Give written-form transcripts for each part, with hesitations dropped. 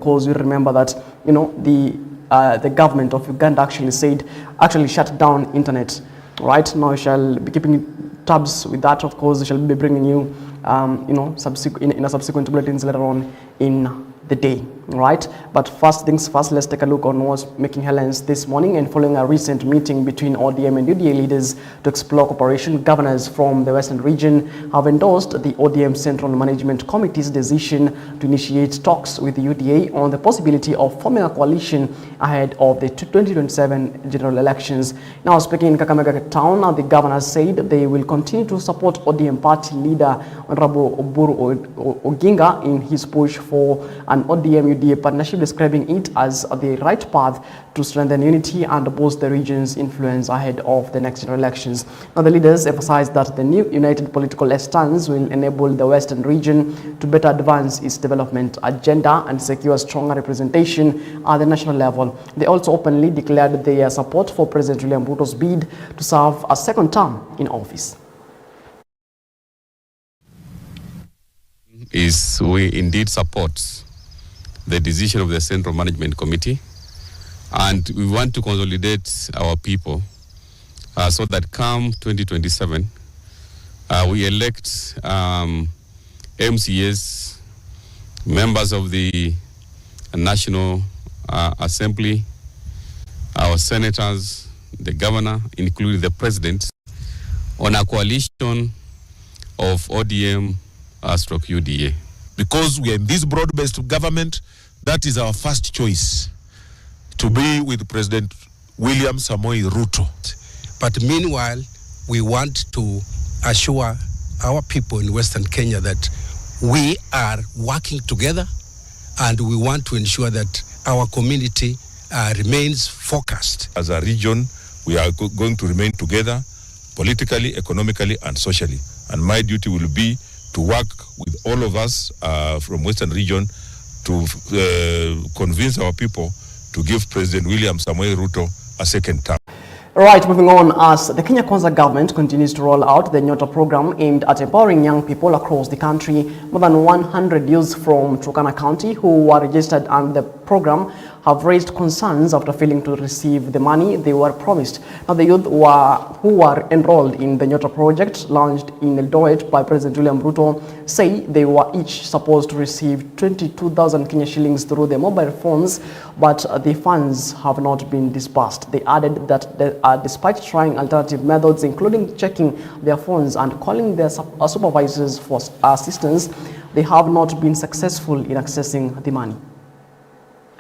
Because you remember that, you know, the government of Uganda actually shut down internet. Right now, we shall be keeping tabs with that. Of course, we shall be bringing you, you know, in a subsequent bulletins later on in the day, right? But first things first, let's take a look on what's making headlines this morning. And following a recent meeting between ODM and UDA leaders to explore cooperation, governors from the Western region have endorsed the ODM Central Management Committee's decision to initiate talks with the UDA on the possibility of forming a coalition ahead of the 2027 general elections. Now, speaking in Kakamega town, the governors said they will continue to support ODM party leader Honorable Oburu Oginga in his push for an ODM-UDA partnership, describing it as the right path to strengthen unity and boost the region's influence ahead of the next general elections. Now, the leaders emphasized that the new united political stance will enable the Western region to better advance its development agenda and secure stronger representation at the national level. They also openly declared their support for President William Ruto's bid to serve a second term in office. We indeed support the decision of the Central Management Committee, and we want to consolidate our people so that come 2027 we elect MCAs, members of the National Assembly, our senators, the governor, including the president, on a coalition of ODM stroke UDA. Because we are in this broad-based government, that is our first choice, to be with President William Samoei Ruto. But meanwhile, we want to assure our people in Western Kenya that we are working together, and we want to ensure that our community remains focused. As a region, we are going to remain together politically, economically, and socially. And my duty will be to work with all of us from Western region to convince our people to give President William Samoei Ruto a second term. Right, moving on, as the Kenya Kwanza government continues to roll out the Nyota program aimed at empowering young people across the country, more than 100 youths from Turkana County who were registered under the program have raised concerns after failing to receive the money they were promised. Now, the youth who were enrolled in the Nyota project launched in Eldoret by President William Ruto say they were each supposed to receive 22,000 Kenya shillings through their mobile phones, but the funds have not been disbursed. They added that despite trying alternative methods, including checking their phones and calling their supervisors for assistance, they have not been successful in accessing the money.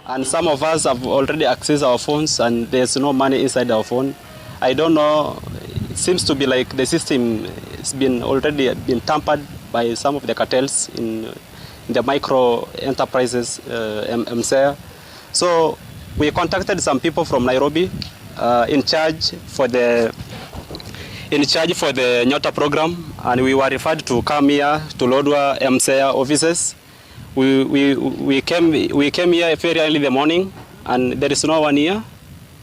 And some of us have already accessed our phones and there's no money inside our phone. I don't know, it seems to be like the system has already been tampered by some of the cartels in the micro enterprises MCA. So we contacted some people from Nairobi in charge for the Nyota program, and we were referred to come here to Lodwar MCA offices. We came here very early in the morning, and there is no one here.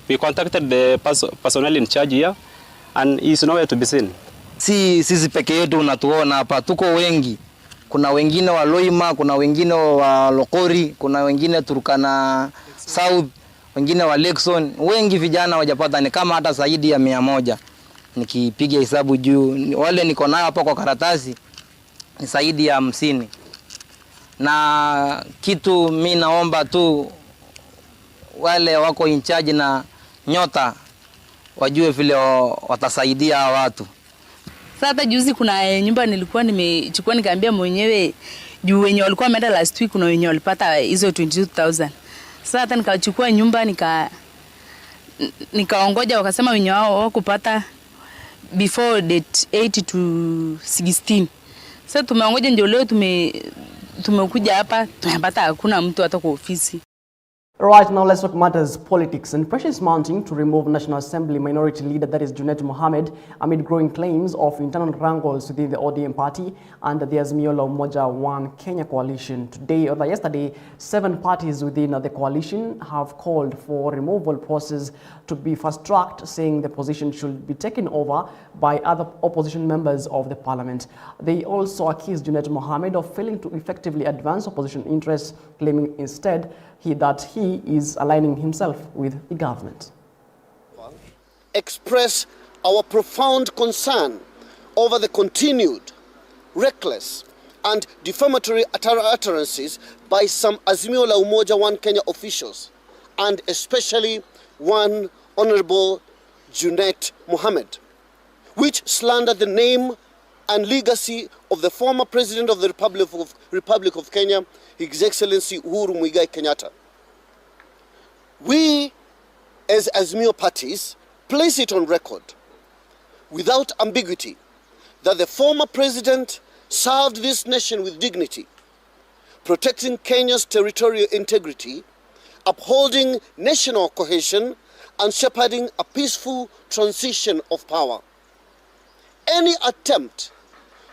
We contacted the personnel in charge here, and he is nowhere to be seen. Sisi peke yetu unatuona hapa, tuko wengi. Kuna wengine wa Loima, kuna wengine wa Lokori, kuna wengine Turkana South, wengine wa Lexon. Wengi vijana wajapata, ni kama hata zaidi ya 100. Nikipiga hesabu juu, wale niko nao hapa kwa karatasi ni zaidi ya 50. Na kitu mimi naomba tu wale wako in charge na Nyota wajue vile watasaidia watu. Sasa juzi kuna nyumba nilikuwa nimechukua, nikaambia mwenyewe juu wenye walikuwa wameenda last week kuna wenye walipata hizo 22,000. Sasa hata nikachukua nyumba nikaongoja, wakasema wenye wao kupata before date 8 to 16. Sasa tumeongoja ndio leo tumekuja hapa, tumepata hakuna mtu hata kwa ofisi. Right now, let's talk matters politics. And pressure is mounting to remove National Assembly Minority Leader, that is Junet Mohammed, amid growing claims of internal wrangles within the ODM party and the Azimio la Umoja One Kenya coalition. Today or yesterday, 7 parties within the coalition have called for removal process to be fast-tracked, saying the position should be taken over by other opposition members of the parliament. They also accused Junet Mohammed of failing to effectively advance opposition interests, claiming instead that he is aligning himself with the government. Express our profound concern over the continued, reckless and defamatory utterances by some Azimio la Umoja One Kenya officials, and especially one Honorable Junet Mohammed, which slander the name and legacy of the former President of the Republic of Kenya, His Excellency Uhuru Muigai Kenyatta. We, as Azimio parties, place it on record, without ambiguity, that the former President served this nation with dignity, protecting Kenya's territorial integrity, upholding national cohesion, and shepherding a peaceful transition of power. Any attempt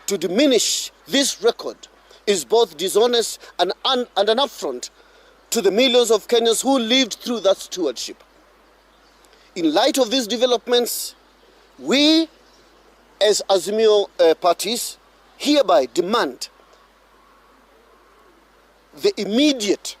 to diminish this record is both dishonest and an affront to the millions of Kenyans who lived through that stewardship. In light of these developments, we as Azimio parties hereby demand the immediate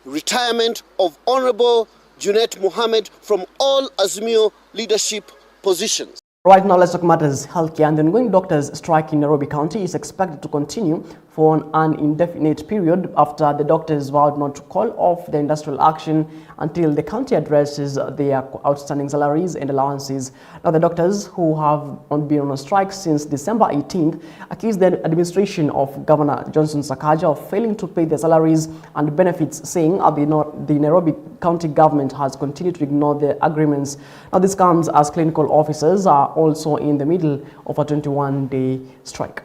retirement of Honorable Junet Mohammed from all Azimio leadership positions. Right now, let's talk matters healthcare. And the ongoing doctors' strike in Nairobi County is expected to continue for an indefinite period after the doctors vowed not to call off the industrial action until the county addresses their outstanding salaries and allowances. Now, the doctors, who have been on a strike since December 18th, accused the administration of Governor Johnson Sakaja of failing to pay their salaries and benefits, saying the Nairobi County government has continued to ignore the agreements. Now, this comes as clinical officers are also in the middle of a 21-day strike.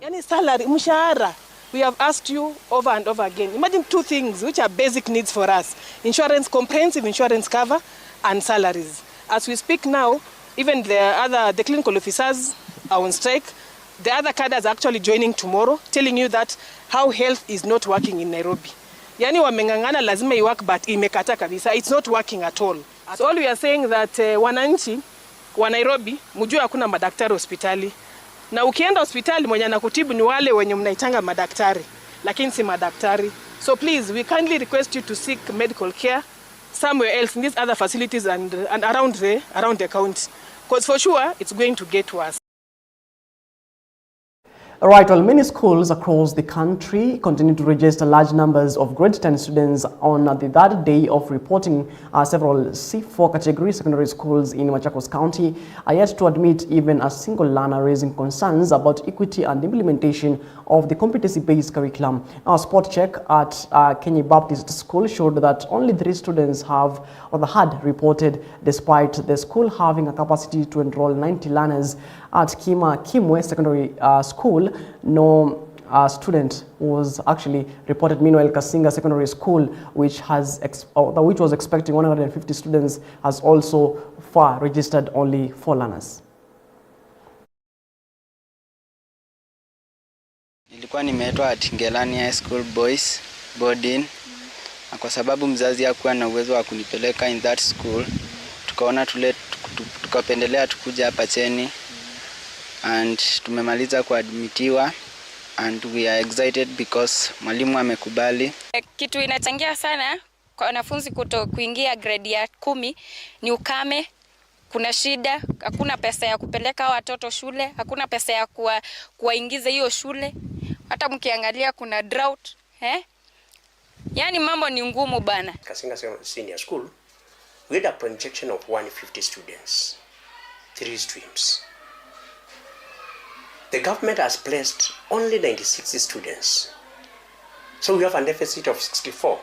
Any salary, mshahara, we have asked you over and over again. Imagine 2 things which are basic needs for us: insurance, comprehensive insurance cover, and salaries. As we speak now, even the clinical officers are on strike. The other cadres are actually joining tomorrow, telling you that how health is not working in Nairobi. Yani wamengangana lazima iwork, but imekata kabisa. It's not working at all. So all we are saying that wananchi wa Nairobi, mjue hakuna madaktari hospitali. Na ukienda hospitali mwenye anakutibu ni wale wenye mnaitanga madaktari, lakini si madaktari. So please, we kindly request you to seek medical care somewhere else in these other facilities and around the county, because for sure it's going to get worse. Right, well, many schools across the country continue to register large numbers of grade 10 students on the 3rd day of reporting. Several C4 category secondary schools in Machakos County are yet to admit even a single learner, raising concerns about equity and implementation of the competency-based curriculum. Our spot check at Kenya Baptist School showed that only 3 students had reported, despite the school having a capacity to enroll 90 learners. At Kimwe Secondary School, no student was actually reported. Meanwhile, Kasinga Secondary School, which was expecting 150 students, has also registered only 4 learners. Nilikuwa nimeitwa at Ngelani High School Boys Boarding, na kwa sababu mzazi hakuwa na uwezo wa kunipeleka in that school, tukaona tukapendelea tukuja hapa cheni, and tumemaliza kuadmitiwa, and we are excited because mwalimu amekubali. Kitu inachangia sana kwa wanafunzi kuingia grade ya 10 ni ukame. Kuna shida, hakuna pesa ya kupeleka watoto shule, hakuna pesa ya kuwaingiza hiyo shule. Hata mkiangalia kuna drought, Yani mambo ni ngumu bana. Kasinga Senior School, we had a projection of 150 students, 3 streams. The government has placed only 96 students. So we have a deficit of 64.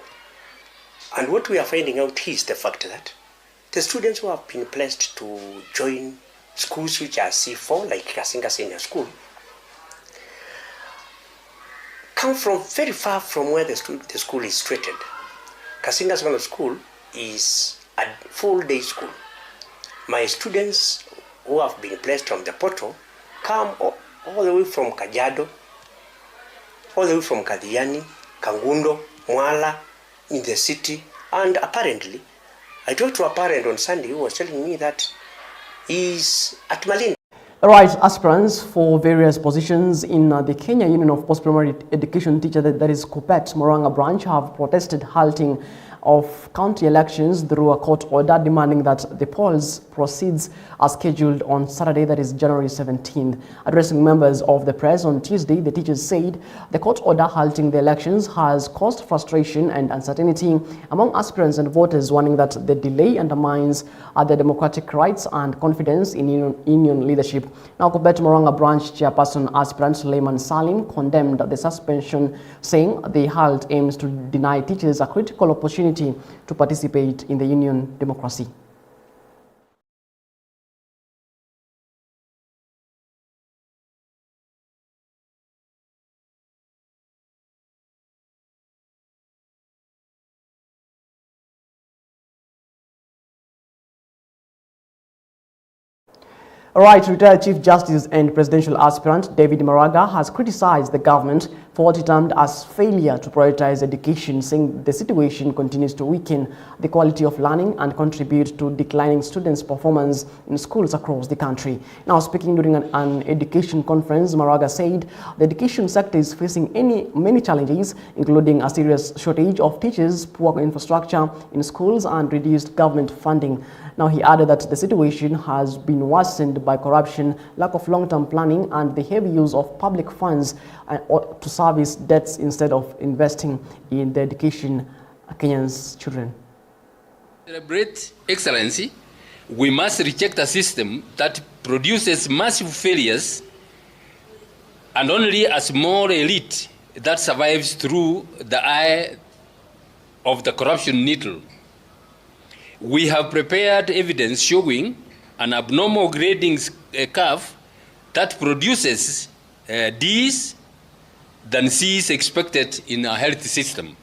And what we are finding out is the fact that the students who have been placed to join schools which are C4, like Kasinga Senior School, come from very far from where the school is situated. Kasinga Secondary School is a full-day school. My students who have been placed on the portal come all the way from Kajiado, all the way from Kadhiani, Kangundo, Mwala, in the city. And apparently, I talked to a parent on Sunday who was telling me that he's at Malindi. All right, aspirants for various positions in the Kenya Union of Post-Primary Education Teacher, that is KUPPET, Murang'a branch, have protested halting of county elections through a court order demanding that the polls proceeds as scheduled on Saturday, that is January 17th. Addressing members of the press on Tuesday, the teachers said the court order halting the elections has caused frustration and uncertainty among aspirants and voters, warning that the delay undermines their democratic rights and confidence in union leadership. Now, KUPPET Murang'a branch chairperson aspirant Suleiman Salim condemned the suspension, saying the halt aims to deny teachers a critical opportunity to participate in the union democracy. All right, retired Chief Justice and presidential aspirant David Maraga has criticized the government for what he termed as failure to prioritize education, saying the situation continues to weaken the quality of learning and contribute to declining students' performance in schools across the country. Now, speaking during an education conference, Maraga said the education sector is facing many challenges, including a serious shortage of teachers, poor infrastructure in schools, and reduced government funding. Now, he added that the situation has been worsened by corruption, lack of long-term planning, and the heavy use of public funds to service debts instead of investing in the education of Kenya's children. To celebrate excellency, we must reject a system that produces massive failures and only a small elite that survives through the eye of the corruption needle. We have prepared evidence showing an abnormal grading curve that produces D's than C's expected in a healthy system.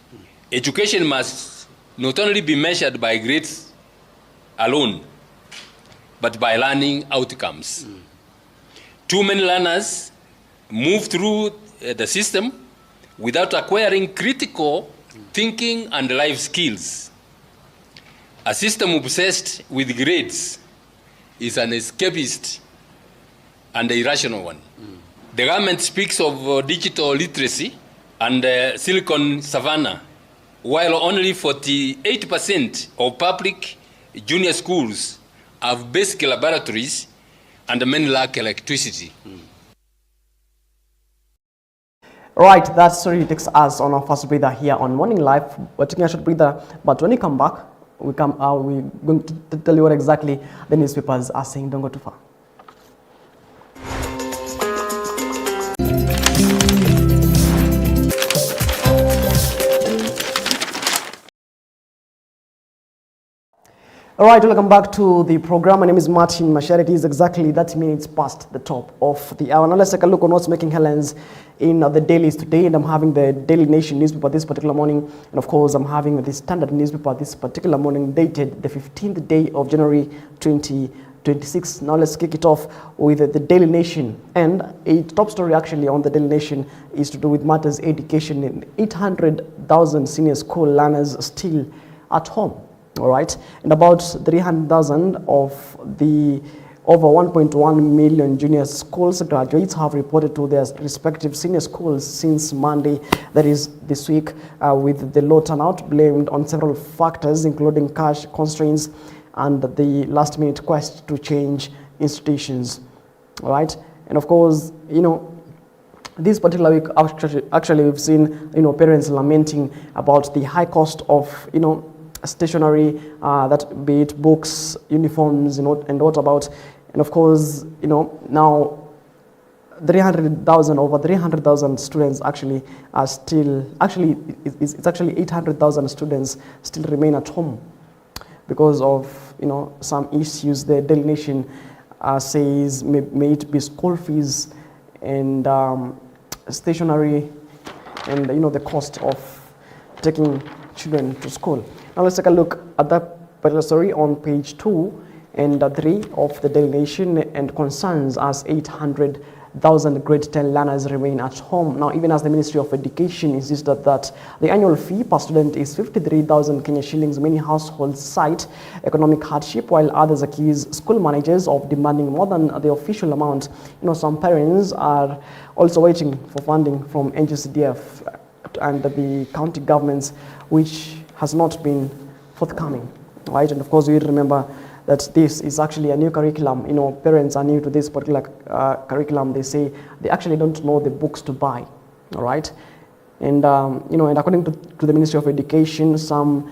Education must not only be measured by grades alone, but by learning outcomes. Too many learners move through the system without acquiring critical thinking and life skills. A system obsessed with grades is an escapist and irrational one. The government speaks of digital literacy and Silicon Savannah, while only 48% of public junior schools have basic laboratories and many lack electricity. Right, that story takes us on our first breather here on Morning Live. We're taking a short breather, but when we come back, we're going to tell you what exactly the newspapers are saying. Don't go too far. All right, welcome back to the program. My name is Martin Macharia. It is exactly 30 minutes past the top of the hour. Now let's take a look on what's making headlines in the dailies today. And I'm having the Daily Nation newspaper this particular morning. And of course, I'm having the Standard newspaper this particular morning, dated the 15th day of January 2026. Now let's kick it off with the Daily Nation. And a top story actually on the Daily Nation is to do with matters education. And 800,000 senior school learners still at home. All right, and about 300,000 of the over 1.1 million junior school graduates have reported to their respective senior schools since Monday, that is this week, with the low turnout blamed on several factors, including cash constraints and the last-minute quest to change institutions. All right, and of course, you know, this particular week, actually we've seen, you know, parents lamenting about the high cost of, you know, stationery, that be it books, uniforms, you know, and what about, and of course, you know, now over 300,000 students actually are still, it's actually 800,000 students still remain at home because of, you know, some issues. The Daily Nation says may it be school fees and stationery and, you know, the cost of taking children to school. Now let's take a look at that particular story on page 2 and 3 of the Daily Nation, and concerns as 800,000 grade 10 learners remain at home. Now, even as the Ministry of Education insisted that the annual fee per student is 53,000 Kenya shillings, many households cite economic hardship, while others accuse school managers of demanding more than the official amount. Some parents are also waiting for funding from NGCDF and the county governments, which has not been forthcoming, right? And of course, we remember that this is actually a new curriculum. Parents are new to this particular curriculum. They say they actually don't know the books to buy, all right? And, and according to the Ministry of Education, some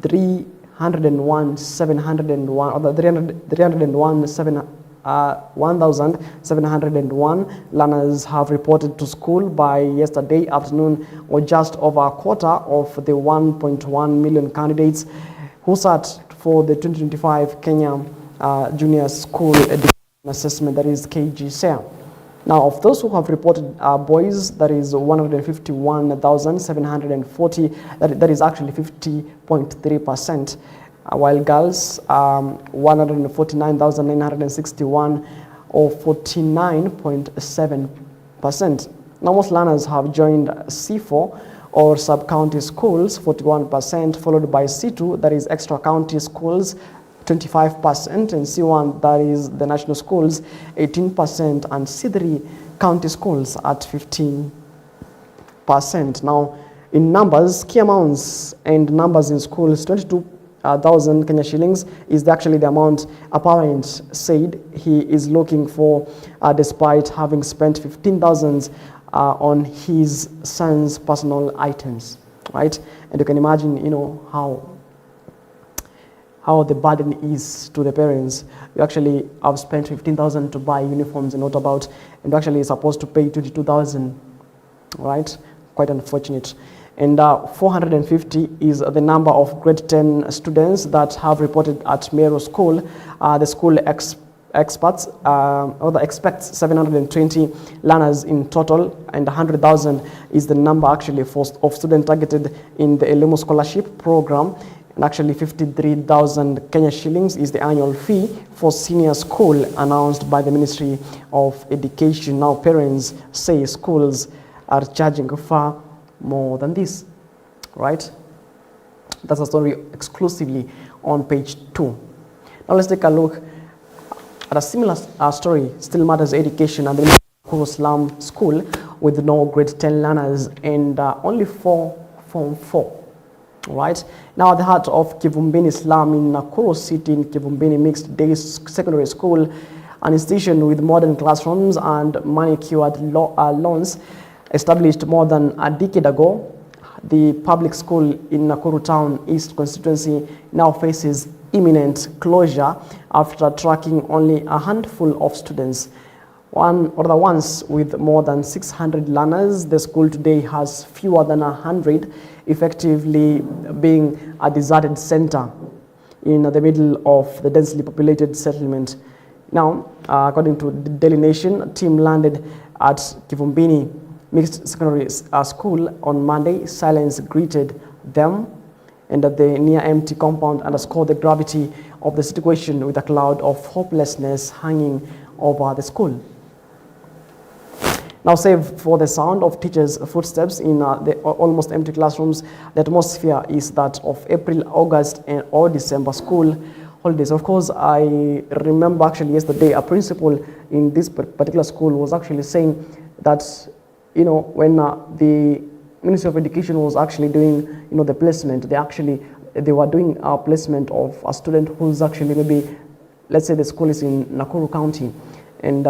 1,701 learners have reported to school by yesterday afternoon, or just over a quarter of the 1.1 million candidates who sat for the 2025 Kenya Junior School Education Assessment, that is KGSEA. Now, of those who have reported boys, that is 151,740, that is actually 50.3%, while girls, 149,961, or 49.7%. Now, most learners have joined C4, or sub-county schools, 41%, followed by C2, that is extra county schools, 25%, and C1, that is the national schools, 18%, and C3 county schools at 15%. Now, in numbers, key amounts and numbers in schools, 22,000 Kenya shillings is actually the amount a parent said he is looking for, despite having spent 15,000 on his son's personal items, right? And you can imagine, how the burden is to the parents. You actually have spent 15,000 to buy uniforms and not about, and actually supposed to pay 22,000, right? Quite unfortunate. And 450 is the number of grade 10 students that have reported at Meru School. The school expects 720 learners in total, and 100,000 is the number actually of students targeted in the Elimu Scholarship Program. And actually 53,000 Kenya shillings is the annual fee for senior school announced by the Ministry of Education. Now, parents say schools are charging far more than this, right? That's a story exclusively on page 2. Now, let's take a look at a similar story, still matters education, and the Nakuru Slum School with no grade 10 learners and only 4 Form 4. Right now, at the heart of Kivumbini Slum in Nakuru City, in Kivumbini Mixed Day Secondary School, an institution with modern classrooms and manicured lawns, established more than a decade ago, the public school in Nakuru Town East constituency now faces imminent closure after tracking only a handful of students. The ones with more than 600 learners. The school today has fewer than 100, effectively being a deserted center in the middle of the densely populated settlement. Now, according to the Daily Nation, a team landed at Kivumbini Mixed Secondary School on Monday. Silence greeted them, and the near empty compound underscored the gravity of the situation, with a cloud of hopelessness hanging over the school. Now, save for the sound of teachers' footsteps in the almost empty classrooms, the atmosphere is that of April, August, or December school holidays. Of course, I remember actually yesterday a principal in this particular school was actually saying that, when the Ministry of Education was actually doing, the placement, they were doing a placement of a student who's actually maybe, let's say the school is in Nakuru County, and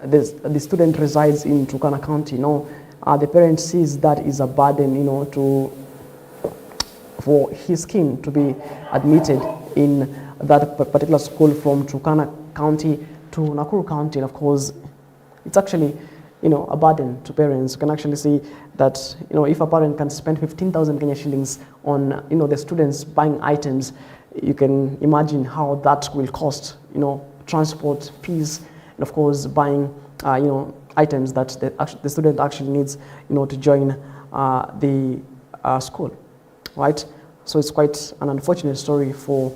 the student resides in Turkana County. The parent sees that is a burden, for his kin to be admitted in that particular school from Turkana County to Nakuru County. And of course, it's actually, a burden to parents. You can actually see that, if a parent can spend 15,000 Kenya shillings on, the students buying items, you can imagine how that will cost, transport fees, and of course buying items that the student actually needs to join the school. right? So it's quite an unfortunate story for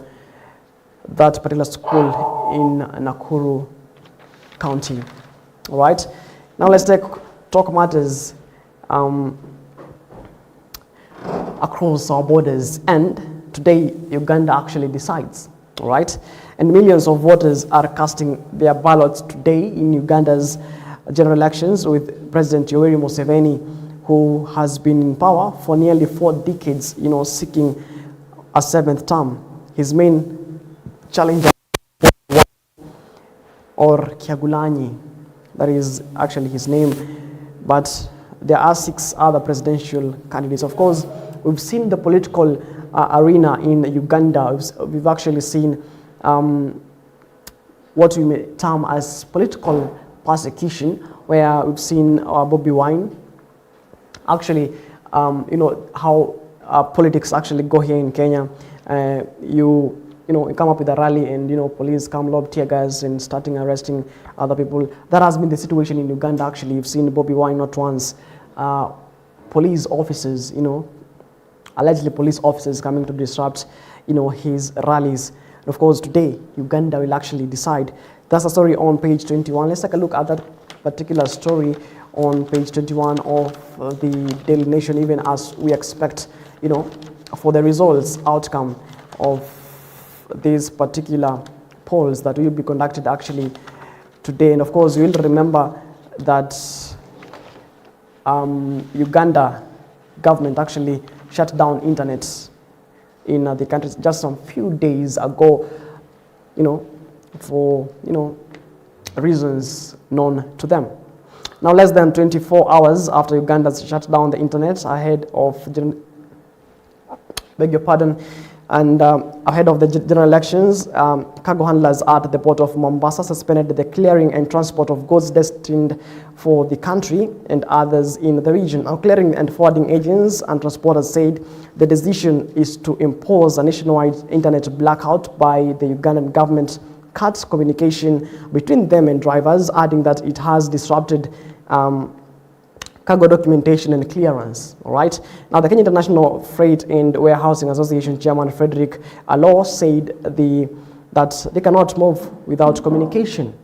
that particular school in Nakuru County. All right. Now let's talk matters across our borders. And today, Uganda actually decides. All right. And millions of voters are casting their ballots today in Uganda's general elections, with President Yoweri Museveni, who has been in power for nearly 4 decades, seeking a 7th term. His main challenger, or Kyagulanyi, that is actually his name, but there are 6 other presidential candidates. Of course, we've seen the political arena in Uganda. We've actually seen what we may term as political persecution, where we've seen Bobi Wine. Actually, how politics actually go here in Kenya. You come up with a rally and, police come, lob tear gas and starting arresting other people. That has been the situation in Uganda, actually. You've seen Bobi Wine not once. Police officers, allegedly police officers coming to disrupt, his rallies. And of course, today, Uganda will actually decide. That's a story on page 21. Let's take a look at that particular story on page 21 of the Daily Nation, even as we expect, for the results outcome of these particular polls that will be conducted actually today. And of course, you will remember that Uganda government actually shut down internet in the country just some few days ago, for, reasons known to them. Now, less than 24 hours after Uganda shut down the internet ahead of ahead of the general elections, cargo handlers at the port of Mombasa suspended the clearing and transport of goods destined for the country and others in the region. Now, clearing and forwarding agents and transporters said the decision is to impose a nationwide internet blackout by the Ugandan government, cut communication between them and drivers, adding that it has disrupted cargo documentation and clearance. All right. Now, the Kenya International Freight and Warehousing Association Chairman Frederick Allo said that they cannot move without communication.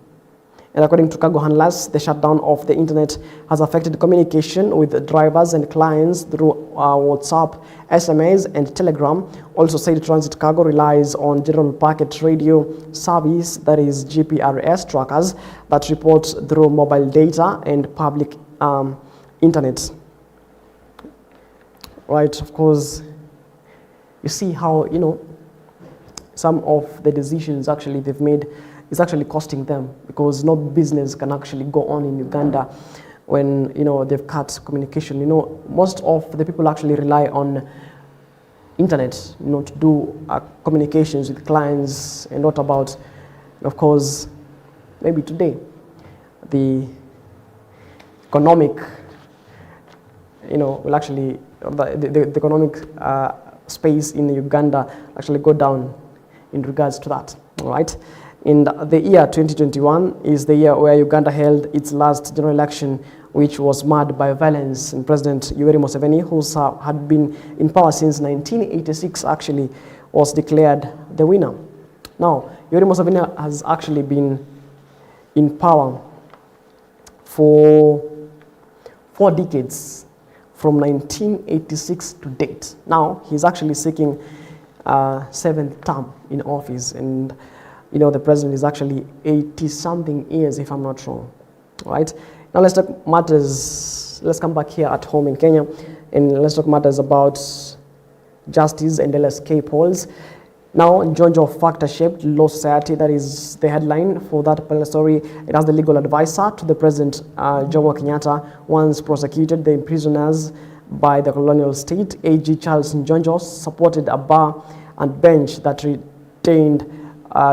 And according to cargo handlers, the shutdown of the internet has affected communication with drivers and clients through WhatsApp, SMS, and Telegram. Also said transit cargo relies on general packet radio service, that is GPRS trackers, that report through mobile data and public internet. Right, of course, you see how, some of the decisions actually they've made is actually costing them, because no business can actually go on in Uganda when, they've cut communication. Most of the people actually rely on internet, to do communications with clients. And what about, of course, maybe today, the economic, will actually, the economic space in Uganda actually go down in regards to that, all right? And the year 2021 is the year where Uganda held its last general election, which was marred by violence. And President Yoweri Museveni, who had been in power since 1986, actually was declared the winner. Now, Yoweri Museveni has actually been in power for 4 decades, from 1986 to date. Now, he's actually seeking a 7th term in office, and the president is actually 80-something years, if I'm not wrong. All right. Now let's talk matters. Let's come back here at home in Kenya, and let's talk matters about justice and LSK polls. Now, Njonjo factor-shaped law society, that is the headline for that particular story. It has the legal advisor to the president, Jomo Kenyatta, once prosecuted the prisoners by the colonial state. AG Charles Njonjo supported a bar and bench that retained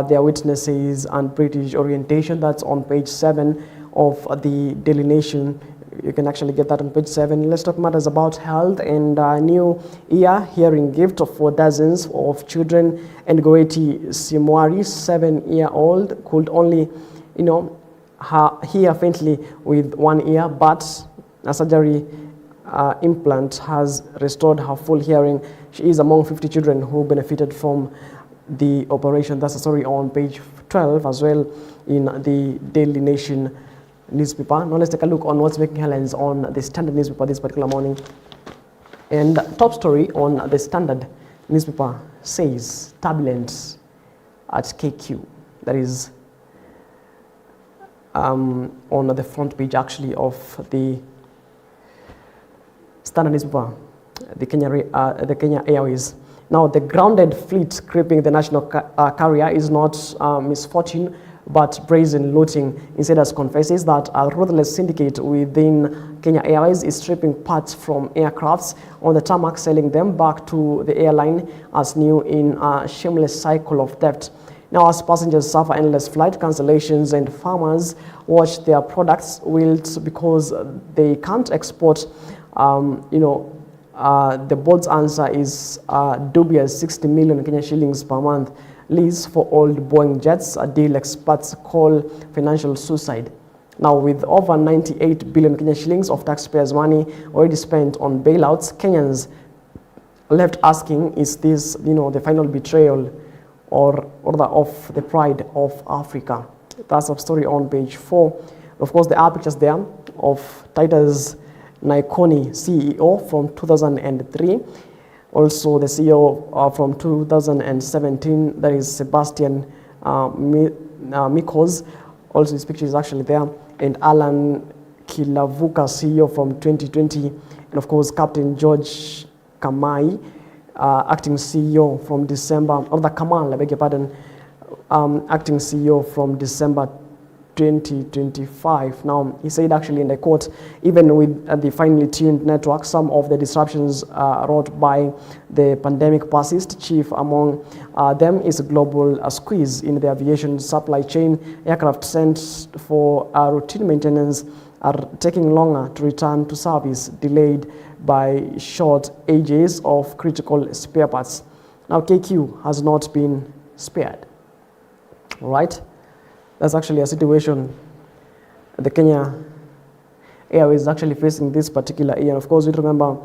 their witnesses and British orientation. That's on page 7 of the Daily Nation. You can actually get that on page 7. Let's talk matters about health and new year hearing gift for dozens of children. And Goeti Simwari, 7-year-old, could only, hear faintly with 1 ear, but a surgery implant has restored her full hearing. She is among 50 children who benefited from the operation. That's a story on page 12 as well in the Daily Nation newspaper. Now let's take a look on what's making headlines on the Standard newspaper this particular morning. And top story on the Standard newspaper says turbulence at KQ. That is on the front page actually of the Standard newspaper, the Kenya Airways. Now, the grounded fleet creeping the national carrier is not misfortune, but brazen looting. Insiders confesses that a ruthless syndicate within Kenya Airways is stripping parts from aircrafts on the tarmac, selling them back to the airline as new in a shameless cycle of theft. Now, as passengers suffer endless flight cancellations and farmers watch their products wilt because they can't export, the board's answer is dubious 60 million Kenya shillings per month lease for old Boeing jets, a deal experts call financial suicide. Now, with over 98 billion Kenya shillings of taxpayers' money already spent on bailouts, Kenyans left asking, is this, the final betrayal or of the pride of Africa? That's a story on page 4. Of course, there are pictures there of Titus Naikoni, CEO from 2003. Also, the CEO from 2017, that is Sebastian Mikos. Also, his picture is actually there. And Alan Kilavuka, CEO from 2020. And of course, Captain George Kamai, acting CEO from December, or the Kamal, I beg your pardon, acting CEO from December 2025. Now, he said actually in the court, even with the finely tuned network, some of the disruptions wrought by the pandemic persist. Chief among them is a global squeeze in the aviation supply chain. Aircraft sent for routine maintenance are taking longer to return to service, delayed by short ages of critical spare parts. Now, KQ has not been spared. All right? That's actually a situation the Kenya Airways is actually facing this particular year. Of course, we remember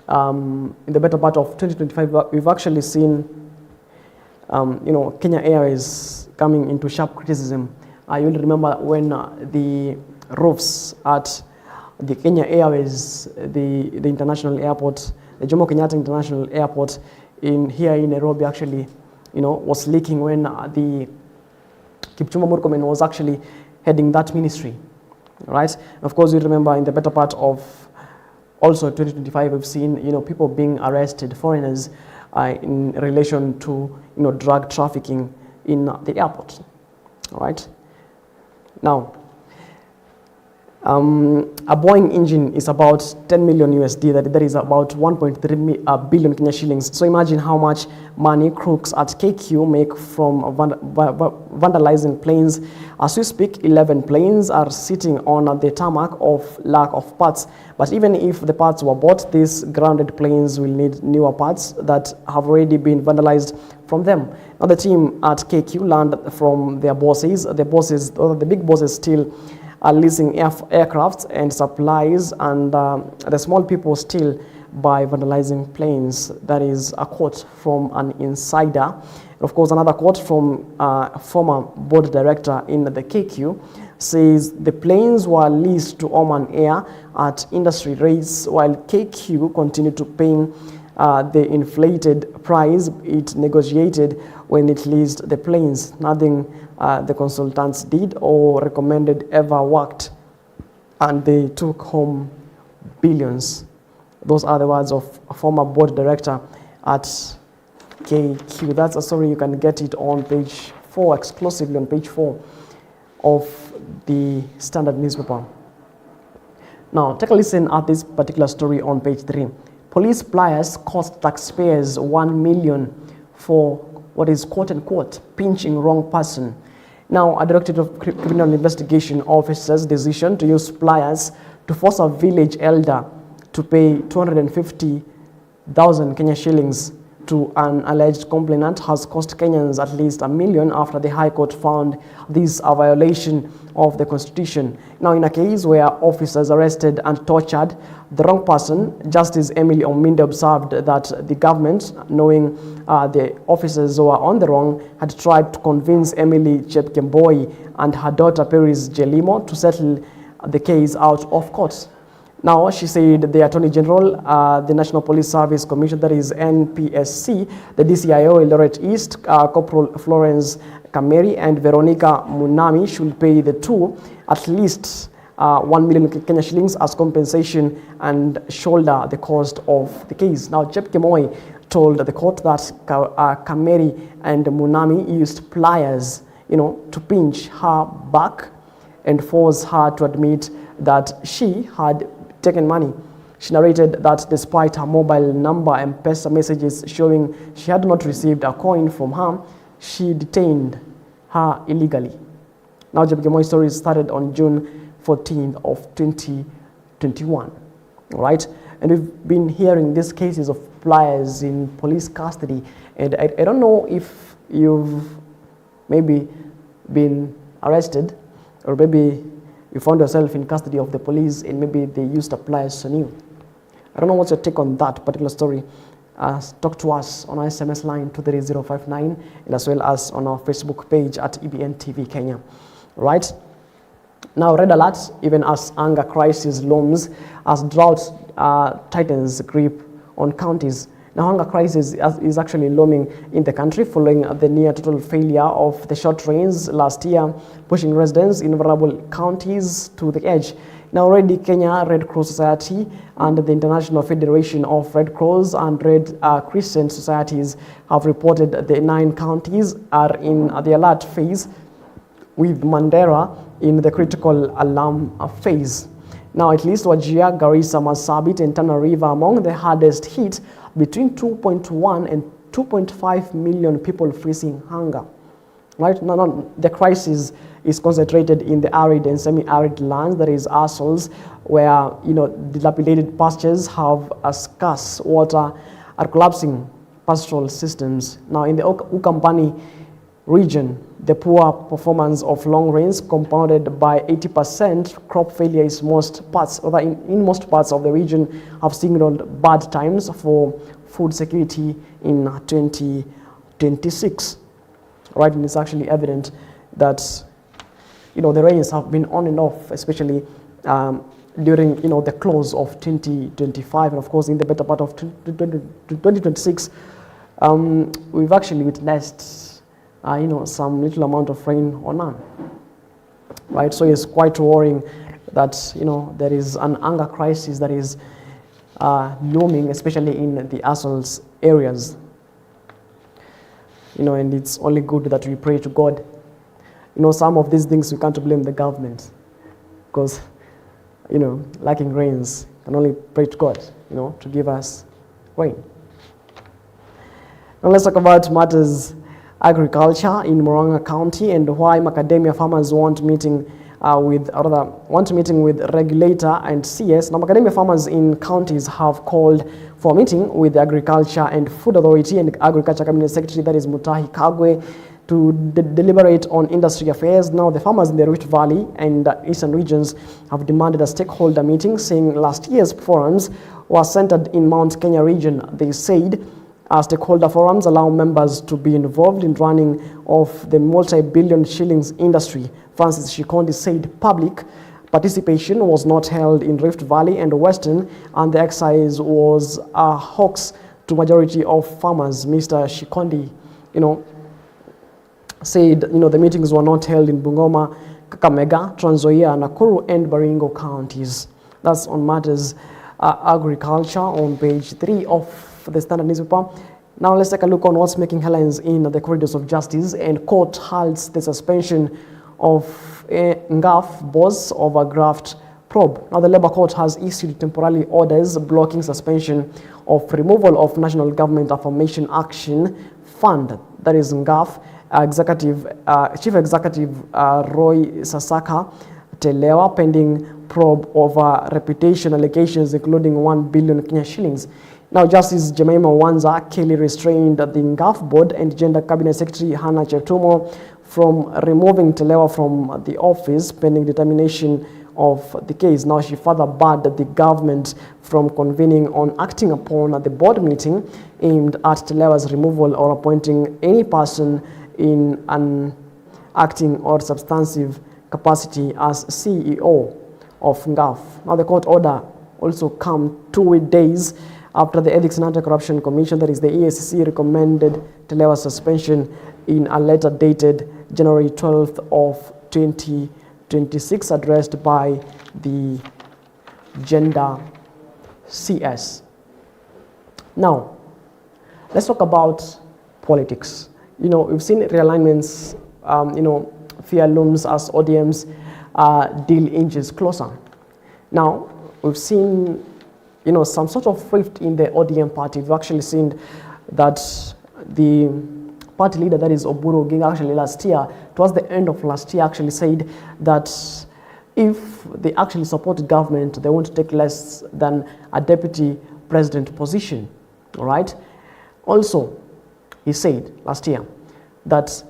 in the better part of 2025, we've actually seen, Kenya Airways coming into sharp criticism. You'll remember when the roofs at the Kenya Airways, the international airport, the Jomo Kenyatta International Airport here in Nairobi actually, was leaking when the Kipchumba Murkomen was actually heading that ministry, right? And of course, you remember in the better part of also 2025, we've seen, people being arrested, foreigners, in relation to, drug trafficking in the airport, all right? Now, a Boeing engine is about 10 million USD, that is about 1.3 billion Kenya shillings. So imagine how much money crooks at KQ make from vandalizing planes. As we speak, 11 planes are sitting on the tarmac of lack of parts. But even if the parts were bought, these grounded planes will need newer parts that have already been vandalized from them. Now the team at KQ learned from their bosses. The big bosses still are leasing aircrafts and supplies, and the small people still by vandalizing planes. That is a quote from an insider. And of course, another quote from former board director in the KQ says the planes were leased to Oman Air at industry rates, while KQ continued to pay the inflated price it negotiated when it leased the planes. Nothing the consultants did or recommended ever worked, and they took home billions. Those are the words of a former board director at KQ. That's a story, you can get it on page 4, exclusively on page 4 of the Standard newspaper. Now, take a listen at this particular story on page 3. Police pliers cost taxpayers 1 million for what is quote-unquote pinching wrong person. Now, a Directorate of Criminal Investigation Officer's decision to use pliers to force a village elder to pay 250,000 Kenya shillings to an alleged complainant has cost Kenyans at least $1 million after the High Court found this a violation of the Constitution. Now, in a case where officers arrested and tortured the wrong person, Justice Emily Ominde observed that the government, knowing the officers who were on the wrong, had tried to convince Emily Chepkemboi and her daughter Peris Jelimo to settle the case out of court. Now, she said the Attorney General, the National Police Service Commission, that is NPSC, the DCIO Eldoret East, Corporal Florence Kameri and Veronica Munami should pay the two at least 1 million Kenya shillings as compensation and shoulder the cost of the case. Now, Chepkemboi told the court that Kameri and Munami used pliers, to pinch her back and force her to admit that she had taken money. She narrated that despite her mobile number and M-Pesa messages showing she had not received a coin from her, she detained her illegally. Now, Chepkemboi's story started on June 14th of 2021, all right? And we've been hearing these cases of pliers in police custody, and I don't know if you've maybe been arrested, or maybe you found yourself in custody of the police and maybe they used pliers on you. I don't know what's your take on that particular story. Talk to us on our SMS line 23059 and as well as on our Facebook page at EBN TV Kenya. Right? Now, red alert, even as anger crisis looms, as drought tightens grip on counties. Now, hunger crisis is actually looming in the country following the near total failure of the short rains last year, pushing residents in vulnerable counties to the edge. Now, already Kenya Red Cross Society and the International Federation of Red Cross and Red Crescent Societies have reported the 9 counties are in the alert phase, with Mandera in the critical alarm phase. Now, at least Wajir, Garissa, Marsabit, and Tana River among the hardest hit, between 2.1 and 2.5 million people facing hunger. Right now, the crisis is concentrated in the arid and semi-arid lands, that is ASOLs, where dilapidated pastures have a scarce water, are collapsing pastoral systems. Now, in the Ukambani region, the poor performance of long rains compounded by 80% crop failure in most parts of the region have signaled bad times for food security in 2026. Right, and it's actually evident that the rains have been on and off, especially during the close of 2025, and of course in the better part of 2026, we've actually witnessed some little amount of rain or none. Right, so it's quite worrying that there is an hunger crisis that is looming, especially in the ASOLs areas. And it's only good that we pray to God. Some of these things we can't blame the government, because lacking rains, can only pray to God to give us rain. Now let's talk about matters agriculture in Murang'a County and why macadamia farmers want meeting with regulator and CS. Now, macadamia farmers in counties have called for a meeting with the Agriculture and Food Authority and Agriculture Cabinet Secretary, that is Mutahi Kagwe, to deliberate on industry affairs. Now, the farmers in the Rift Valley and eastern regions have demanded a stakeholder meeting, saying last year's forums were centered in Mount Kenya region. They said stakeholder forums allow members to be involved in running of the multi-billion shillings industry. Francis Shikondi said public participation was not held in Rift Valley and Western, and the exercise was a hoax to majority of farmers. Mr. Shikondi, said, the meetings were not held in Bungoma, Kakamega, Trans Nzoia, Nakuru, and Baringo counties. That's on matters agriculture on page 3 of the Standard newspaper. Now let's take a look on what's making headlines in the corridors of justice. And court halts the suspension of a NGAF boss of a graft probe. Now the Labour Court has issued temporary orders blocking suspension of removal of National Government Affirmation Action Fund, that is NGAF, Chief Executive Roy Sasaka Telewa, pending probe over reputation allegations including 1 billion Kenya shillings. Now, Justice Jemima Wanza Kelly restrained the NGAF board and Gender Cabinet Secretary Hannah Cheptumo from removing Telewa from the office pending determination of the case. Now, she further barred the government from convening on acting upon the board meeting aimed at Telewa's removal or appointing any person in an acting or substantive capacity as CEO of NGAF. Now, the court order also come 2 days after the Ethics and Anti-Corruption Commission, that is the EACC, recommended Telewa's suspension in a letter dated January 12th of 2026, addressed by the Gender CS. Now, let's talk about politics. You know, we've seen realignments, fear looms as ODM's deal inches closer. Now, we've seen, some sort of rift in the ODM party. We've actually seen that the party leader, that is Oburu Oginga, actually last year, towards the end of last year, actually said that if they actually support government, they won't take less than a deputy president position, all right? Also, he said last year that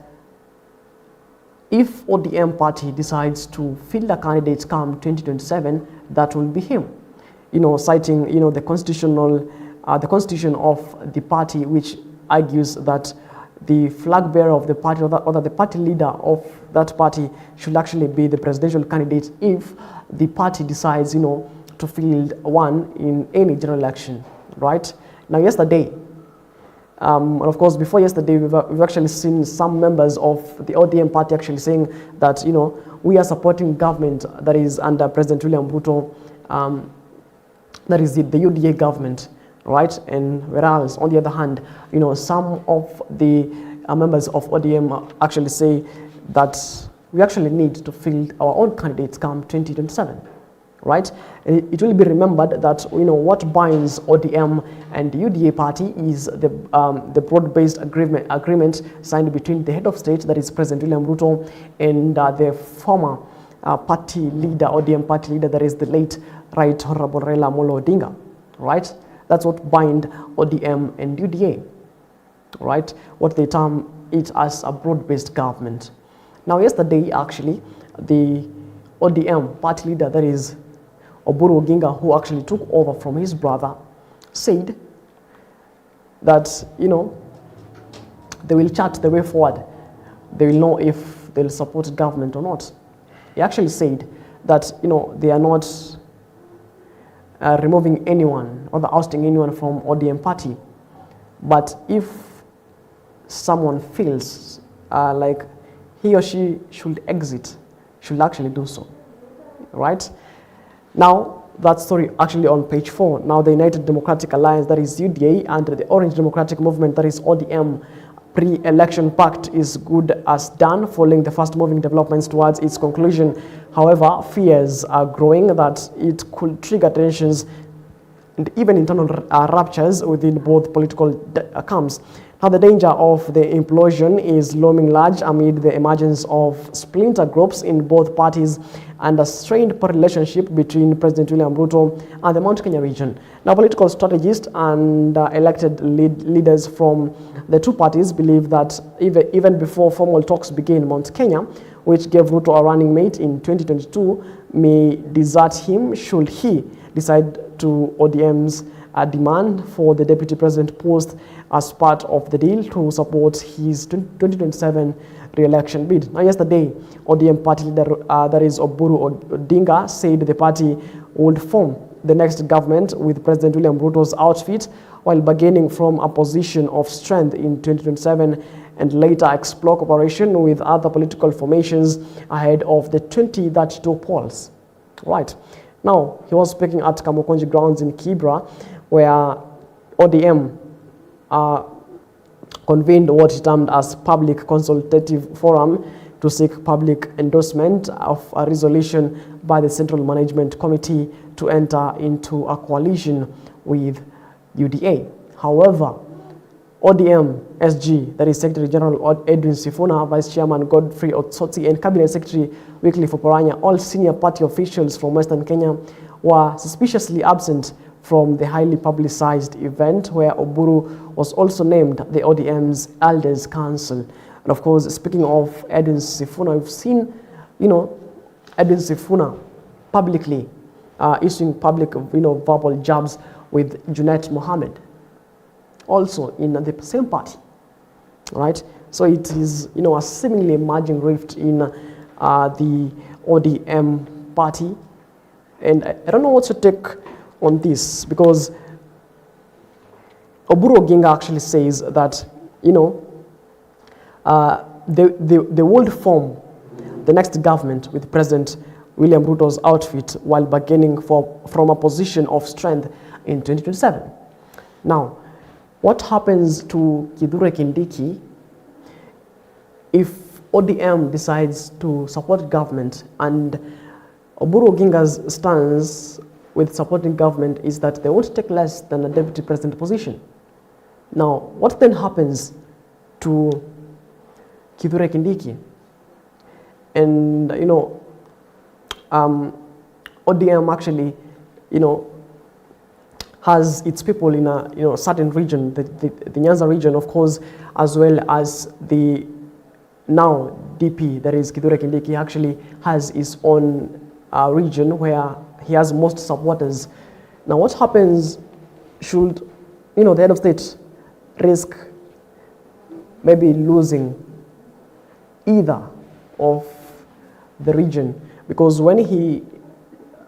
if ODM party decides to field a candidate come 2027, that will be him. Citing, the constitution of the party, which argues that the flag bearer of the party or that the party leader of that party should actually be the presidential candidate if the party decides, to field one in any general election, right? Now, yesterday, and of course, before yesterday, we've actually seen some members of the ODM party actually saying that, we are supporting government that is under President William Ruto, that is the UDA government, right? And whereas, on the other hand, some of the members of ODM actually say that we actually need to field our own candidates come 2027, right? And it will be remembered that, what binds ODM and the UDA party is the broad-based agreement signed between the head of state, that is President William Ruto, and the former party leader, ODM party leader, that is the late Right Honorable Raila Amolo Odinga, right? That's what bind ODM and UDA, right? What they term it as a broad-based government. Now, yesterday, actually, the ODM party leader, that is Oburu Oginga, who actually took over from his brother, said that, they will chart the way forward. They will know if they'll support government or not. He actually said that, they are not removing anyone or ousting anyone from ODM party. But if someone feels like he or she should exit, should actually do so, right? Now, that story actually on page 4. Now, the United Democratic Alliance, that is UDA, and the Orange Democratic Movement, that is ODM, pre-election pact is good as done, following the fast-moving developments towards its conclusion. However, fears are growing that it could trigger tensions and even internal ruptures within both political camps. Now, the danger of the implosion is looming large amid the emergence of splinter groups in both parties and a strained relationship between President William Ruto and the Mount Kenya region. Now, political strategists and elected leaders from the two parties believe that even before formal talks begin, Mount Kenya, which gave Ruto a running mate in 2022, may desert him should he decide to ODM's demand for the deputy president post as part of the deal to support his 2027 re-election bid. Now, yesterday, ODM party leader, that is Oburu Odinga, said the party would form the next government with President William Ruto's outfit while bargaining from a position of strength in 2027 and later explore cooperation with other political formations ahead of the 2032 polls. Right. Now, he was speaking at Kamukonji grounds in Kibra, where ODM convened what he termed as public consultative forum to seek public endorsement of a resolution by the Central Management Committee to enter into a coalition with UDA. However, ODM SG, that is Secretary General Edwin Sifuna, Vice Chairman Godfrey Otsoti, and Cabinet Secretary Wycliffe Oparanya, all senior party officials from Western Kenya, were suspiciously absent from the highly publicized event where Oburu was also named the ODM's Elders Council. And of course, speaking of Edwin Sifuna, we've seen, Edwin Sifuna publicly issuing public, verbal jabs with Junet Mohammed, also in the same party, right? So it is, a seemingly emerging rift in the ODM party. And I don't know what to take on this, because Oburu Oginga actually says that, they will form the next government with President William Ruto's outfit while bargaining from a position of strength in 2027. Now, what happens to Kithure Kindiki if ODM decides to support government, and Oburu Oginga's stance with supporting government is that they won't take less than a deputy president position? Now, what then happens to Kithure Kindiki? And, ODM actually, has its people in a certain region, the Nyanza region, of course, as well as the now DP, that is Kithure Kindiki, actually has his own region where he has most supporters. Now, what happens should, the head of state risk maybe losing either of the region? Because when he,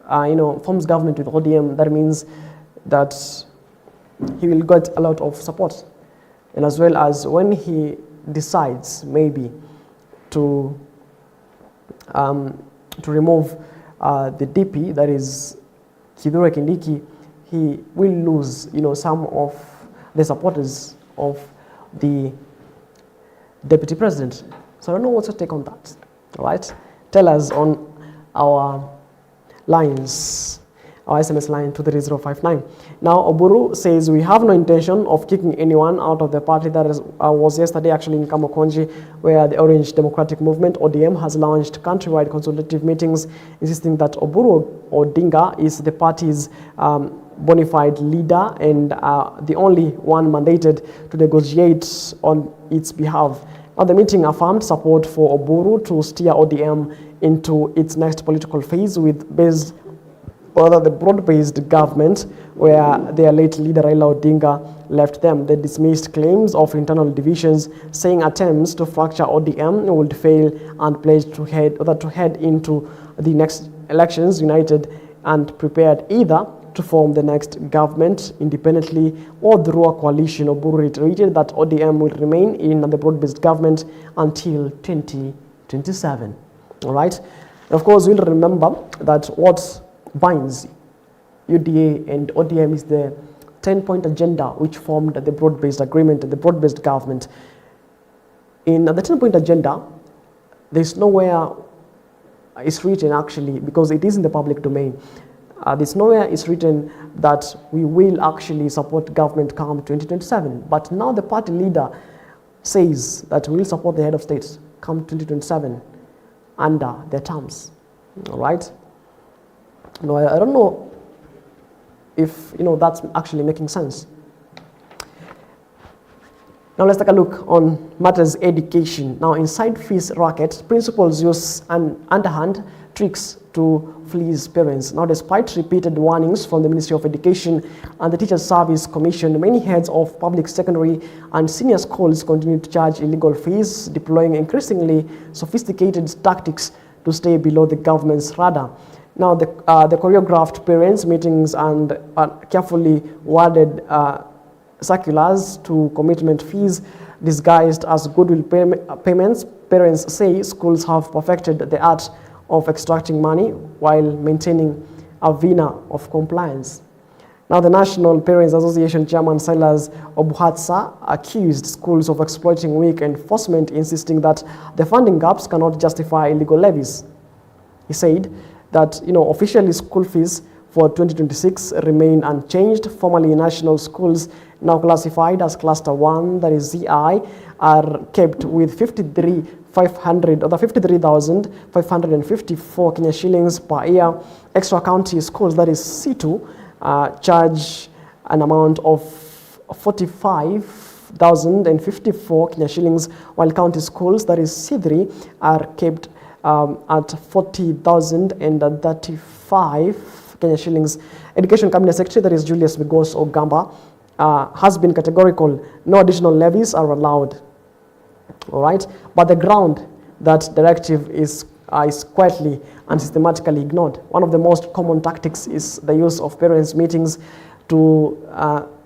forms government with ODM, that means that he will get a lot of support. And as well as when he decides maybe to remove the DP, that is Kithure Kindiki, he will lose, some of the supporters of the deputy president. So I don't know what to take on that. All right, tell us on our lines, our SMS line 23059. Now, Oburu says we have no intention of kicking anyone out of the party. That was yesterday actually in Kamukonji, where the Orange Democratic Movement, ODM, has launched countrywide consultative meetings, insisting that Oburu Odinga is the party's bona fide leader and the only one mandated to negotiate on its behalf. Now, the meeting affirmed support for Oburu to steer ODM into its next political phase with the broad-based government where their late leader Raila Odinga left them. They dismissed claims of internal divisions, saying attempts to fracture ODM would fail, and pledged to head into the next elections united and prepared either to form the next government independently or through a coalition. Oburu reiterated that ODM will remain in the broad-based government until 2027. All right. Of course, we'll remember that what binds UDA and ODM is the 10-point agenda which formed the broad-based agreement, the broad-based government. In the 10-point agenda, there's nowhere it's written actually, because it is in the public domain, there's nowhere it's written that we will actually support government come 2027. But now the party leader says that we will support the head of state come 2027 under their terms. All right? No, I don't know if that's actually making sense. Now let's take a look on matters education. Now, inside fees racket, principals use underhand tricks to fleece parents. Now, despite repeated warnings from the Ministry of Education and the Teachers Service Commission, many heads of public secondary and senior schools continue to charge illegal fees, deploying increasingly sophisticated tactics to stay below the government's radar. Now, the choreographed parents' meetings and carefully worded circulars to commitment fees disguised as goodwill payments, parents say schools have perfected the art of extracting money while maintaining a veneer of compliance. Now, the National Parents Association Chairman Silas Obuhatsa accused schools of exploiting weak enforcement, insisting that the funding gaps cannot justify illegal levies. He said that officially school fees for 2026 remain unchanged. Formerly national schools, now classified as Cluster 1, that is ZI, are kept with 53,554 Kenya shillings per year. Extra county schools, that is C2, charge an amount of 45,054 Kenya shillings, while county schools, that is C3, are kept at 40,035 Kenya shillings. Education Cabinet Secretary, that is Julius Migos Ogamba, has been categorical. No additional levies are allowed. All right, but the ground that directive is quietly and systematically ignored. One of the most common tactics is the use of parents' meetings to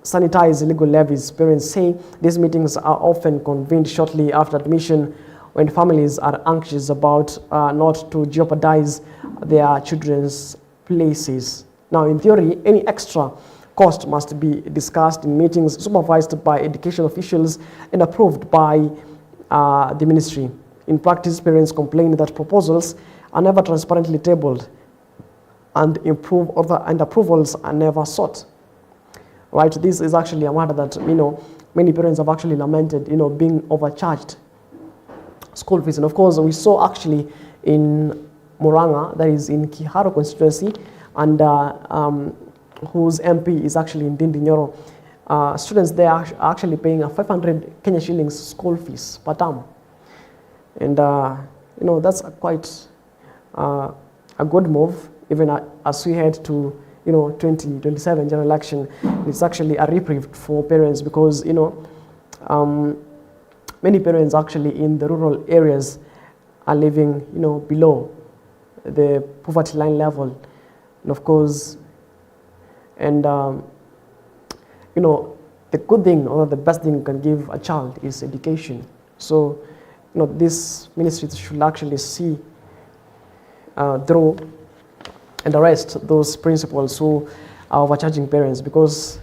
sanitize illegal levies. Parents say these meetings are often convened shortly after admission, when families are anxious about not to jeopardize their children's places. Now, in theory, any extra cost must be discussed in meetings supervised by education officials and approved by the ministry. In practice, parents complain that proposals are never transparently tabled and approvals are never sought. Right? This is actually a matter that many parents have actually lamented, being overcharged school fees. And of course, we saw actually in Murang'a, that is in Kiharu constituency, and whose MP is actually in Ndindi Nyoro. Students there are actually paying a 500 Kenya shillings school fees per term. And, that's quite a good move, even as we head to, 2027 general election. It's actually a reprieve for parents because, many parents actually in the rural areas are living, below the poverty line level. And of course, and, the good thing or the best thing you can give a child is education. So, this ministry should actually see through and arrest those principals who are overcharging parents, because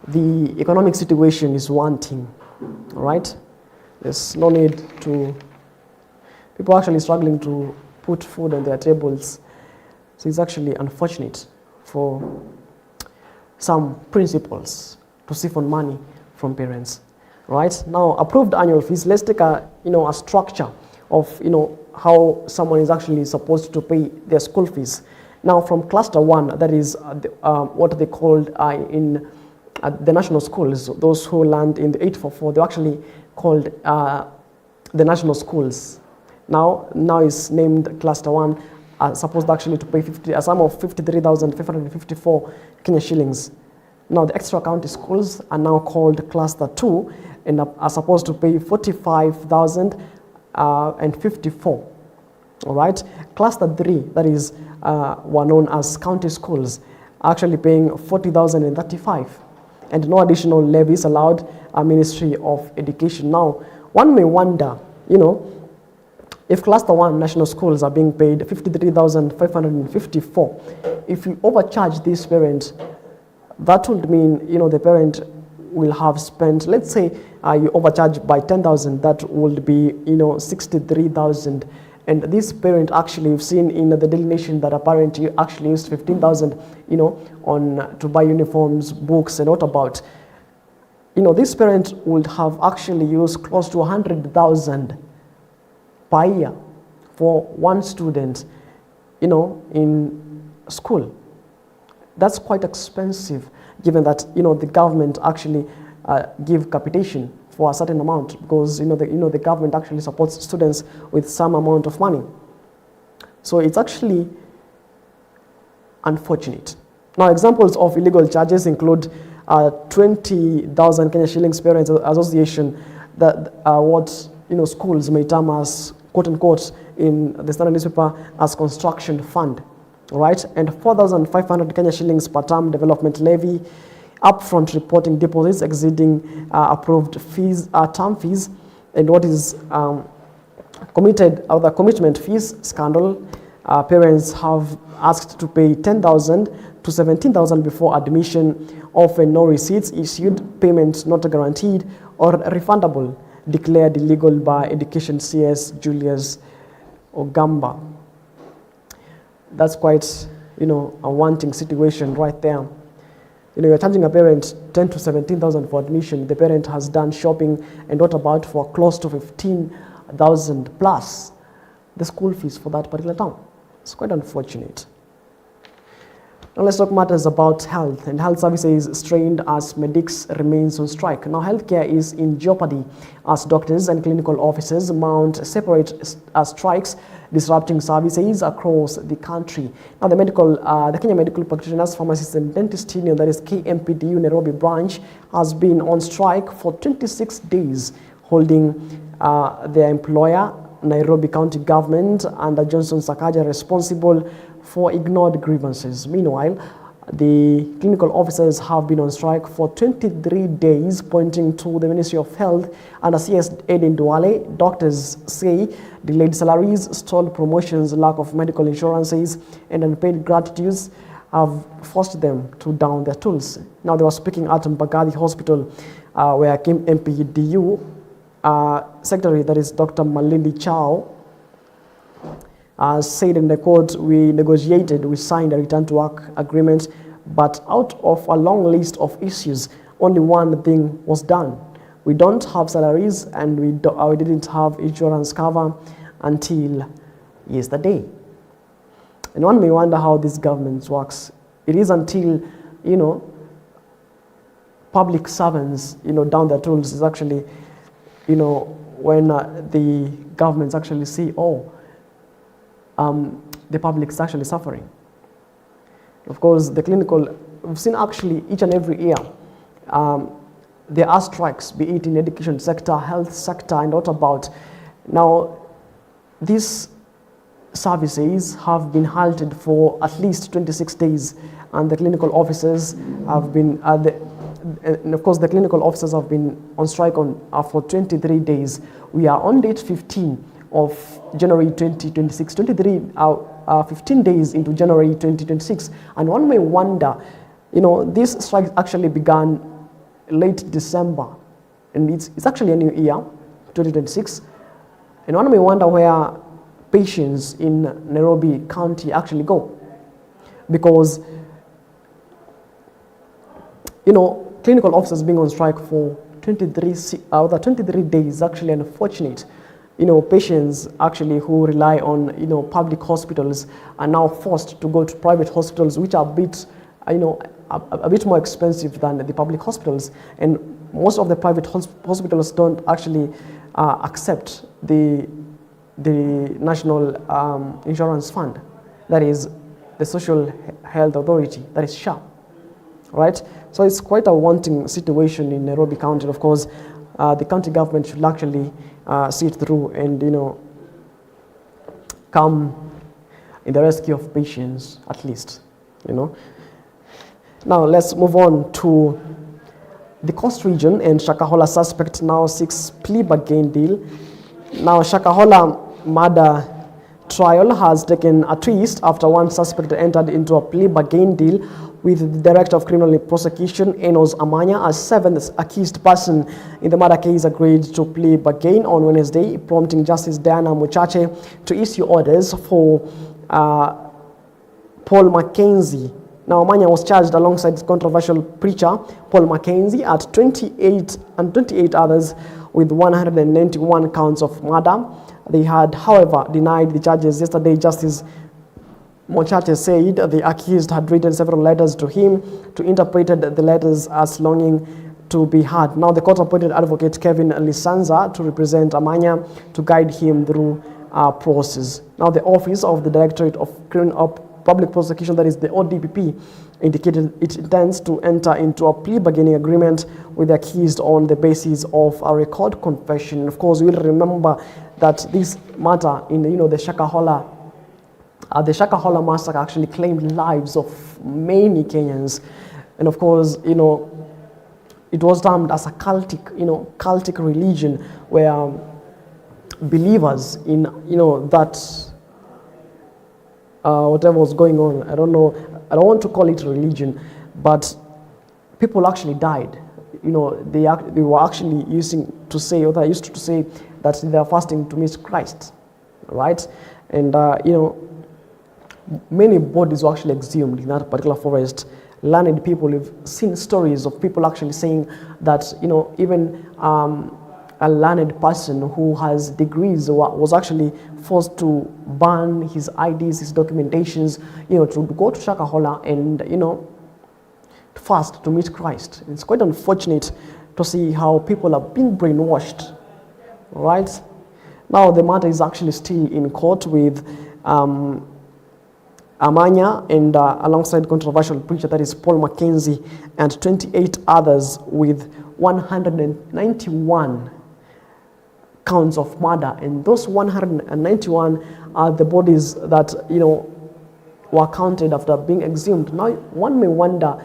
the economic situation is one thing, all right? There's no need to, people are actually struggling to put food on their tables. So it's actually unfortunate for some principals to siphon money from parents. Right? Now, approved annual fees, let's take a structure of, how someone is actually supposed to pay their school fees. Now, from cluster 1, that is what they called in the national schools, those who land in the 844, they're actually called the national schools. Now it's named cluster 1, supposed actually to pay a sum of 53,554 Kenya shillings. Now, the extra county schools are now called cluster 2 and are supposed to pay 45,054. All right. Cluster 3, that is were known as county schools, are actually paying 40,035, and no additional levies allowed. Ministry of Education. Now, one may wonder, if cluster 1 national schools are being paid 53,554, if you overcharge this parent, that would mean, the parent will have spent, let's say you overcharge by 10,000, that would be, 63,000. And this parent actually, you've seen in the Daily Nation that a parent actually used 15,000, to buy uniforms, books, and what about, this parent would have actually used close to 100,000 per year for one student, in school. That's quite expensive, given that the government actually give capitation for a certain amount, because the government actually supports students with some amount of money. So it's actually unfortunate. Now, examples of illegal charges include 20,000 Kenya shillings Parents Association, that what schools may term as, quote unquote, in the Standard newspaper as construction fund. Right, and 4,500 Kenya shillings per term development levy, upfront reporting deposits exceeding approved fees, term fees, and what is the commitment fees scandal. Parents have asked to pay 10,000 to 17,000 before admission, often no receipts issued, payment not guaranteed or refundable, declared illegal by Education CS Julius Ogamba. That's quite, a wanting situation right there. You're charging a parent 10 to 17,000 for admission. The parent has done shopping and what about for close to 15,000 plus the school fees for that particular term. It's quite unfortunate. Now let's talk matters about health, and health services strained as medics remains on strike. Now healthcare is in jeopardy as doctors and clinical officers mount separate strikes, disrupting services across the country. Now the Kenya Medical Practitioners, Pharmacists and Dentists Union, that is KMPDU Nairobi branch, has been on strike for 26 days, holding their employer, Nairobi County Government, under Johnson Sakaja responsible for ignored grievances. Meanwhile, the clinical officers have been on strike for 23 days, pointing to the Ministry of Health under CS Aden Duale. Doctors say delayed salaries, stalled promotions, lack of medical insurances, and unpaid gratuities have forced them to down their tools. Now they were speaking at Mbagathi Hospital, where KMPDU Secretary, that is Dr. Malindi Chao, said in the court, we signed a return to work agreement, but out of a long list of issues, only one thing was done. We don't have salaries and we didn't have insurance cover until yesterday. And one may wonder how this government works. It is until, public servants, down their tools is actually, when the governments actually see, the public is actually suffering. Of course, the clinical, we've seen actually each and every year, there are strikes, be it in education sector, health sector, and what about. Now, these services have been halted for at least 26 days, and the clinical officers have been, and of course, the clinical officers have been on strike for 23 days. We are on date 15 of January 2026, 15 days into January 2026. And one may wonder, this strike actually began late December, and it's actually a new year, 2026. And one may wonder where patients in Nairobi County actually go. Because, clinical officers being on strike for 23 days is actually unfortunate. Patients actually who rely on, public hospitals are now forced to go to private hospitals, which are a bit, a bit more expensive than the public hospitals. And most of the private hospitals don't actually accept the National Insurance Fund, that is the Social Health Authority, that is SHA, right? So it's quite a wanting situation in Nairobi County. Of course, the county government should actually see it through and, come in the rescue of patients, at least, Now let's move on to the Coast region, and Shakahola suspect now seeks plea bargain deal. Now Shakahola murder trial has taken a twist after one suspect entered into a plea bargain deal with the Director of Criminal Prosecution, Enos Amanya, as seventh accused person in the murder case, agreed to plea bargain on Wednesday, prompting Justice Diana Muchache to issue orders for Paul Mackenzie. Now, Amanya was charged alongside controversial preacher Paul Mackenzie at 28 others with 191 counts of murder. They had, however, denied the charges yesterday. Justice Mochache said the accused had written several letters to him, to interpreted the letters as longing to be heard. Now the court appointed advocate Kevin Lisanza to represent Amanya to guide him through process. Now the office of the Directorate of Public Prosecution, that is the ODPP, indicated it intends to enter into a plea bargaining agreement with the accused on the basis of a record confession. Of course, we'll remember that this matter in the Shakahola massacre actually claimed lives of many Kenyans, and of course, it was termed as a cultic religion, where believers in that whatever was going on, I don't want to call it religion, but people actually died. They were actually used to say that they are fasting to meet Christ, right? And many bodies were actually exhumed in that particular forest. Learned people have seen stories of people actually saying that even a learned person who has degrees was actually forced to burn his IDs, his documentations, to go to Shakahola and, fast to meet Christ. It's quite unfortunate to see how people are being brainwashed, right? Now the matter is actually still in court with Amanya and alongside controversial preacher that is Paul Mackenzie and 28 others with 191 counts of murder, and those 191 are the bodies that were counted after being exhumed. Now one may wonder,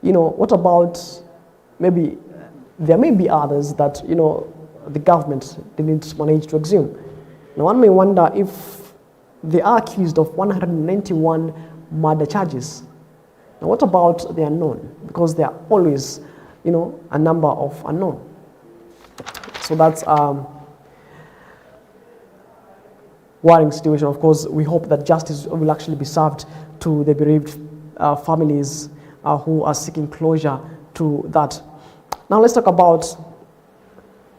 what about maybe there may be others that the government didn't manage to exhume. Now one may wonder if they are accused of 191 murder charges. Now what about the unknown? Because there are always a number of unknown. So that's worrying situation. Of course, we hope that justice will actually be served to the bereaved families who are seeking closure to that. Now let's talk about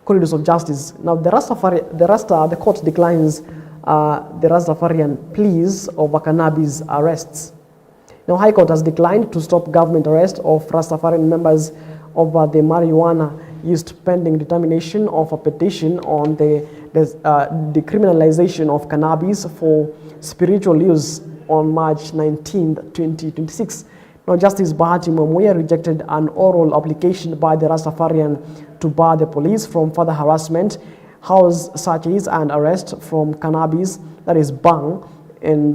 corridors of justice. Now the court declines the Rastafarian pleas over cannabis arrests. Now High Court has declined to stop government arrest of Rastafarian members over the marijuana used pending determination of a petition on the decriminalization of cannabis for spiritual use on March 19, 2026. Now Justice Bahati Mwamuya rejected an oral application by the Rastafarian to bar the police from further harassment, house searches and arrest from cannabis, that is bang, and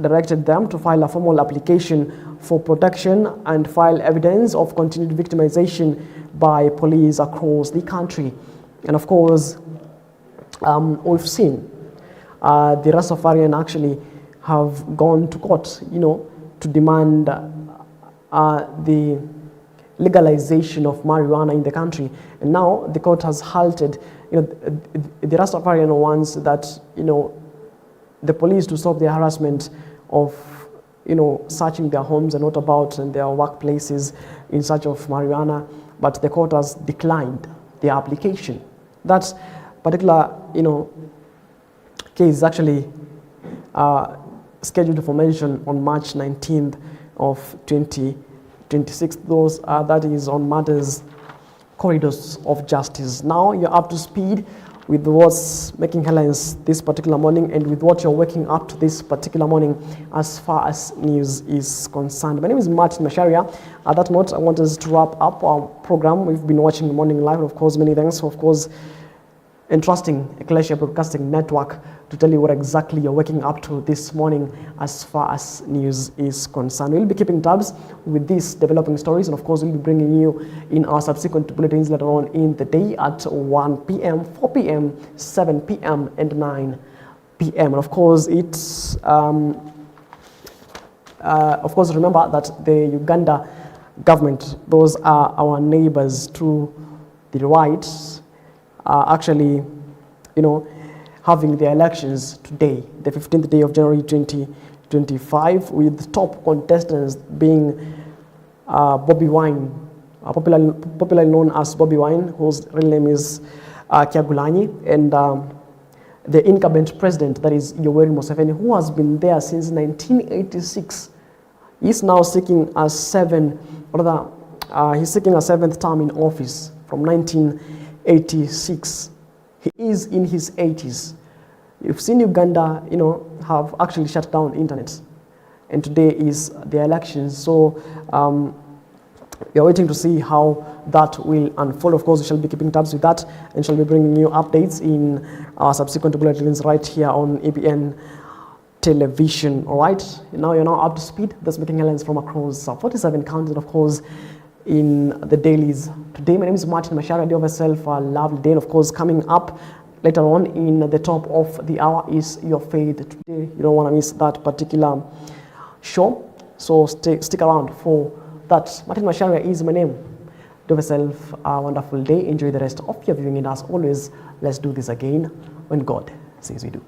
directed them to file a formal application for protection and file evidence of continued victimization by police across the country. And of course, we've seen the Rastafarian actually have gone to court, to demand the legalization of marijuana in the country. And now the court has halted, the Rastafarian wants that, the police to stop their harassment of, searching their homes and what about in their workplaces in search of marijuana, but the court has declined the application. That particular, case is actually scheduled for mention on March 19th of 2026. That is on matters corridors of justice. Now you're up to speed with what's making headlines this particular morning and with what you're waking up to this particular morning as far as news is concerned. My name is Martin Macharia. At that note, I want us to wrap up our program. We've been watching the Morning Live. Of course, many thanks for, of course, entrusting Ecclesia Broadcasting Network to tell you what exactly you're waking up to this morning as far as news is concerned. We'll be keeping tabs with these developing stories, and of course we'll be bringing you in our subsequent bulletins later on in the day at 1 p.m., 4 p.m., 7 p.m. and 9 p.m. And of course it's remember that the Uganda government, those are our neighbors to the right, are actually, having their elections today, the 15th day of January 2025, with top contestants being Bobby Wine, popularly known as Bobby Wine, whose real name is Kyagulanyi, and the incumbent president, that is Yoweri Museveni, who has been there since 1986. He's now seeking a seventh term in office from 1986. He is in his 80s. You've seen Uganda, have actually shut down internet. And today is the elections. So we are waiting to see how that will unfold. Of course, we shall be keeping tabs with that and shall be bringing you updates in our subsequent bulletins right here on EBN television. All right, now you're now up to speed. That's making headlines from across 47 counties, of course, in the dailies today. My name is Martin Macharia. Do have yourself a lovely day. And of course, coming up later on in the top of the hour is Your Faith Today. You don't want to miss that particular show, so stick around for that. Martin Macharia is my name. Do have yourself a wonderful day. Enjoy the rest of your viewing, and as always, let's do this again when God says we do.